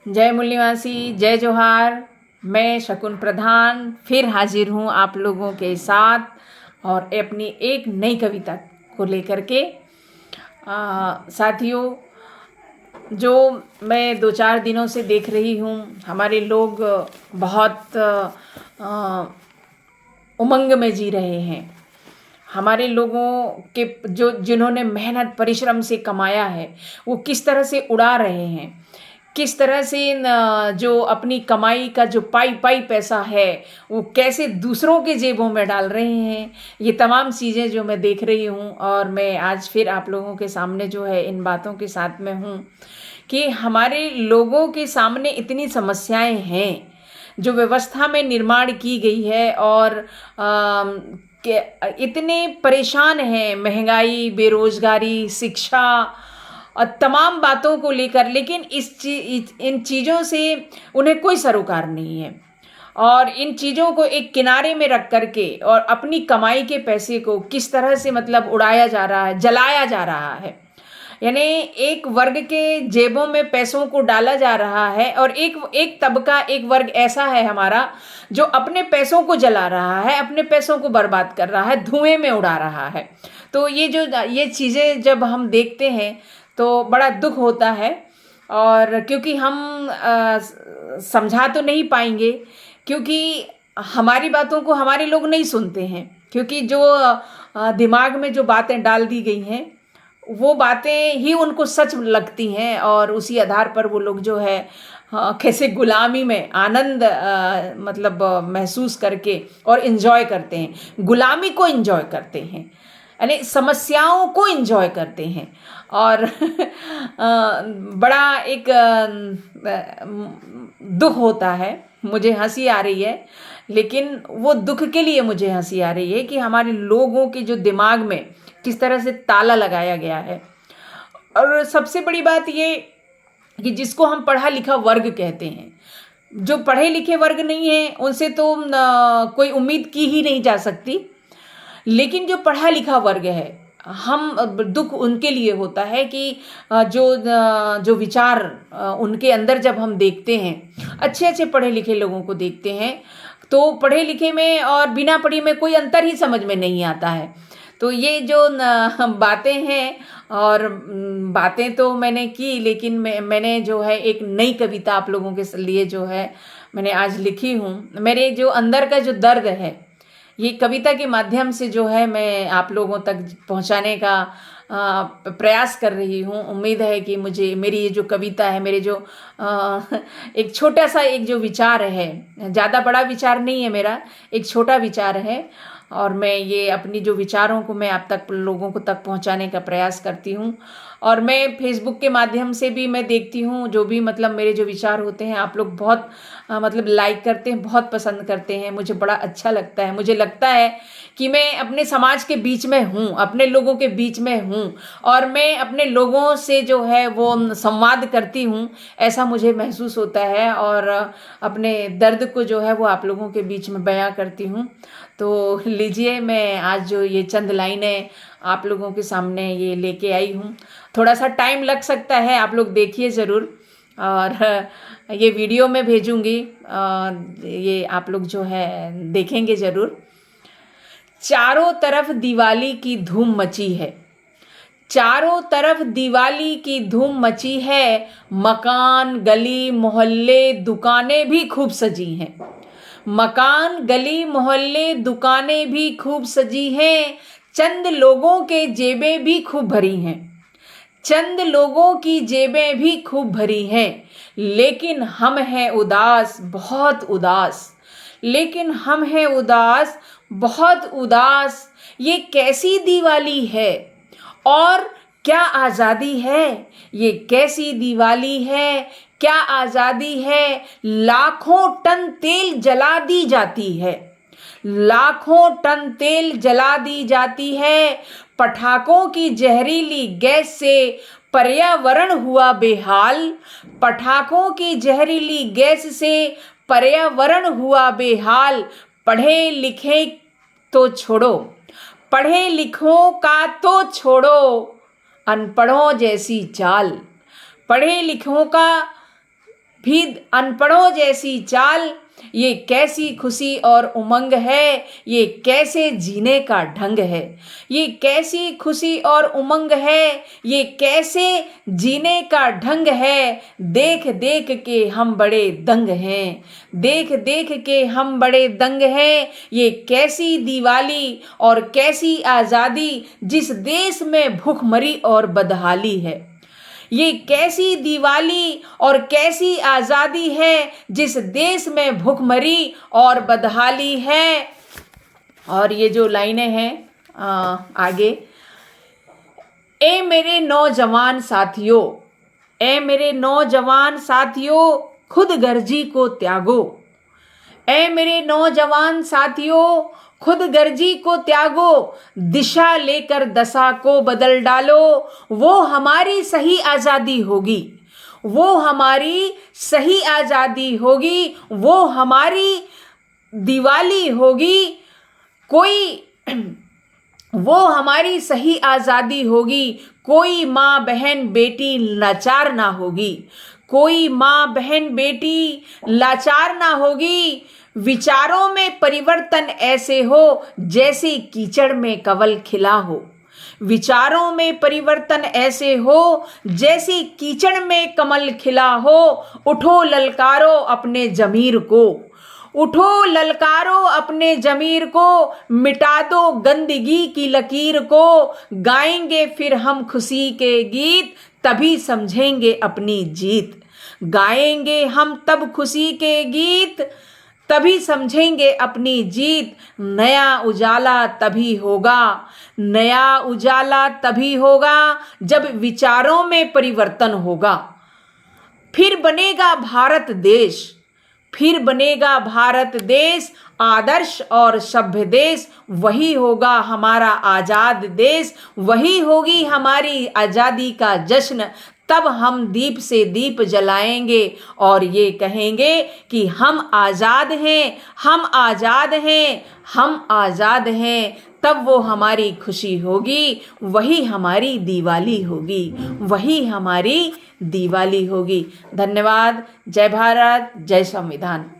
जय मूल्यवासी, जय जोहार। मैं शकुन प्रधान फिर हाजिर हूँ आप लोगों के साथ और अपनी एक नई कविता को लेकर के। साथियों, जो मैं 2-4 दिनों से देख रही हूँ, हमारे लोग बहुत उमंग में जी रहे हैं। हमारे लोगों के जो जिन्होंने मेहनत परिश्रम से कमाया है वो किस तरह से उड़ा रहे हैं, किस तरह से जो अपनी कमाई का जो पाई पाई पैसा है वो कैसे दूसरों के जेबों में डाल रहे हैं। ये तमाम चीज़ें जो मैं देख रही हूँ और मैं आज फिर आप लोगों के सामने जो है इन बातों के साथ में हूँ कि हमारे लोगों के सामने इतनी समस्याएं हैं जो व्यवस्था में निर्माण की गई है और के इतने परेशान हैं, महंगाई, बेरोजगारी, शिक्षा और तमाम बातों को लेकर, लेकिन इन चीज़ों से उन्हें कोई सरोकार नहीं है। और इन चीज़ों को एक किनारे में रख करके और अपनी कमाई के पैसे को किस तरह से मतलब उड़ाया जा रहा है, जलाया जा रहा है। यानी एक वर्ग के जेबों में पैसों को डाला जा रहा है और एक तबका, एक वर्ग ऐसा है हमारा जो अपने पैसों को जला रहा है, अपने पैसों को बर्बाद कर रहा है, धुएं में उड़ा रहा है। तो ये चीज़ें जब हम देखते हैं तो बड़ा दुख होता है। और क्योंकि हम समझा तो नहीं पाएंगे, क्योंकि हमारी बातों को हमारे लोग नहीं सुनते हैं, क्योंकि जो दिमाग में जो बातें डाल दी गई हैं वो बातें ही उनको सच लगती हैं और उसी आधार पर वो लोग जो है कैसे गुलामी में आनंद मतलब महसूस करके और इन्जॉय करते हैं, गुलामी को इन्जॉय करते हैं, यानी समस्याओं को इन्जॉय करते हैं। और बड़ा एक दुख होता है, मुझे हंसी आ रही है, लेकिन वो दुख के लिए मुझे हंसी आ रही है कि हमारे लोगों के जो दिमाग में किस तरह से ताला लगाया गया है। और सबसे बड़ी बात ये कि जिसको हम पढ़ा लिखा वर्ग कहते हैं, जो पढ़े लिखे वर्ग नहीं है उनसे तो कोई उम्मीद की ही नहीं जा सकती, लेकिन जो पढ़ा लिखा वर्ग है, हम दुख उनके लिए होता है कि जो विचार उनके अंदर जब हम देखते हैं, अच्छे अच्छे पढ़े लिखे लोगों को देखते हैं, तो पढ़े लिखे में और बिना पढ़ी में कोई अंतर ही समझ में नहीं आता है। तो ये जो बातें हैं, और बातें तो मैंने की, लेकिन मैंने जो है एक नई कविता आप लोगों के लिए जो है मैंने आज लिखी हूँ। मेरे जो अंदर का जो दर्द है ये कविता के माध्यम से जो है मैं आप लोगों तक पहुंचाने का प्रयास कर रही हूँ। उम्मीद है कि मुझे मेरी ये जो कविता है, मेरे जो एक छोटा सा एक जो विचार है, ज़्यादा बड़ा विचार नहीं है मेरा, एक छोटा विचार है, और मैं ये अपनी जो विचारों को मैं आप तक लोगों को तक पहुंचाने का प्रयास करती हूँ। और मैं फेसबुक के माध्यम से भी मैं देखती हूँ, जो भी मतलब मेरे जो विचार होते हैं आप लोग बहुत मतलब लाइक करते हैं, बहुत पसंद करते हैं, मुझे बड़ा अच्छा लगता है। मुझे लगता है कि मैं अपने समाज के बीच में हूँ, अपने लोगों के बीच में हूँ और मैं अपने लोगों से जो है वो संवाद करती हूँ, ऐसा मुझे महसूस होता है। और अपने दर्द को जो है वो आप लोगों के बीच में बयां करती हूँ। तो लीजिए, मैं आज जो ये चंद लाइनें आप लोगों के सामने ये लेके आई हूँ। थोड़ा सा टाइम लग सकता है, आप लोग देखिए ज़रूर, और ये वीडियो में भेजूँगी, ये आप लोग जो है देखेंगे ज़रूर। चारों तरफ दिवाली की धूम मची है, चारों तरफ दिवाली की धूम मची है, मकान गली मोहल्ले दुकानें भी खूब सजी हैं, मकान गली मोहल्ले दुकानें भी खूब सजी हैं, चंद लोगों के जेबें भी खूब भरी हैं, चंद लोगों की जेबें भी खूब भरी हैं, लेकिन हम हैं उदास, बहुत उदास, लेकिन हम हैं उदास, बहुत उदास। ये कैसी दिवाली है और क्या आज़ादी है, ये कैसी दिवाली है, क्या आज़ादी है। लाखों टन तेल जला दी जाती है, लाखों टन तेल जला दी जाती है, पटाखों की जहरीली गैस से पर्यावरण हुआ बेहाल, पटाखों की जहरीली गैस से पर्यावरण हुआ बेहाल। पढ़े लिखे तो छोड़ो, पढ़े लिखों का तो छोड़ो, अनपढ़ों जैसी चाल, पढ़े लिखों का भी अनपढ़ों जैसी चाल, ये कैसी खुशी और उमंग है, ये कैसे जीने का ढंग है। ये कैसी खुशी और उमंग है, ये कैसे जीने का ढंग है। देख देख के हम बड़े दंग हैं, देख देख के हम बड़े दंग हैं। ये कैसी दिवाली और कैसी आज़ादी, जिस देश में भूखमरी और बदहाली है। ये कैसी दिवाली और कैसी आज़ादी है, जिस देश में भूखमरी और बदहाली है। और ये जो लाइनें हैं आगे, ए मेरे नौजवान साथियों, ए मेरे नौजवान साथियों, खुद गर्जी को त्यागो। ए मेरे नौजवान साथियों, खुद गर्जी को त्यागो, दिशा लेकर दशा को बदल डालो। वो हमारी सही आज़ादी होगी, वो हमारी सही आज़ादी होगी, वो हमारी दिवाली होगी। कोई वो हमारी सही आज़ादी होगी। कोई माँ बहन बेटी लाचार ना होगी, कोई माँ बहन बेटी लाचार ना होगी। विचारों में परिवर्तन ऐसे हो जैसे कीचड़ में कवल खिला हो। विचारों में परिवर्तन ऐसे हो जैसे कीचड़ में कमल खिला हो। उठो ललकारो अपने ज़मीर को, उठो ललकारो अपने ज़मीर को, मिटा दो गंदगी की लकीर को। गाएंगे फिर हम खुशी के गीत, तभी समझेंगे अपनी जीत। गाएंगे हम तब खुशी के गीत, तभी समझेंगे अपनी जीत। नया उजाला तभी होगा, नया उजाला तभी होगा, जब विचारों में परिवर्तन होगा। फिर बनेगा भारत देश, फिर बनेगा भारत देश, आदर्श और सभ्य देश। वही होगा हमारा आज़ाद देश, वही होगी हमारी आज़ादी का जश्न। तब हम दीप से दीप जलाएंगे और ये कहेंगे कि हम आज़ाद हैं, हम आज़ाद हैं, हम आज़ाद हैं। तब वो हमारी खुशी होगी, वही हमारी दिवाली होगी, वही हमारी दिवाली होगी। धन्यवाद। जय भारत, जय संविधान।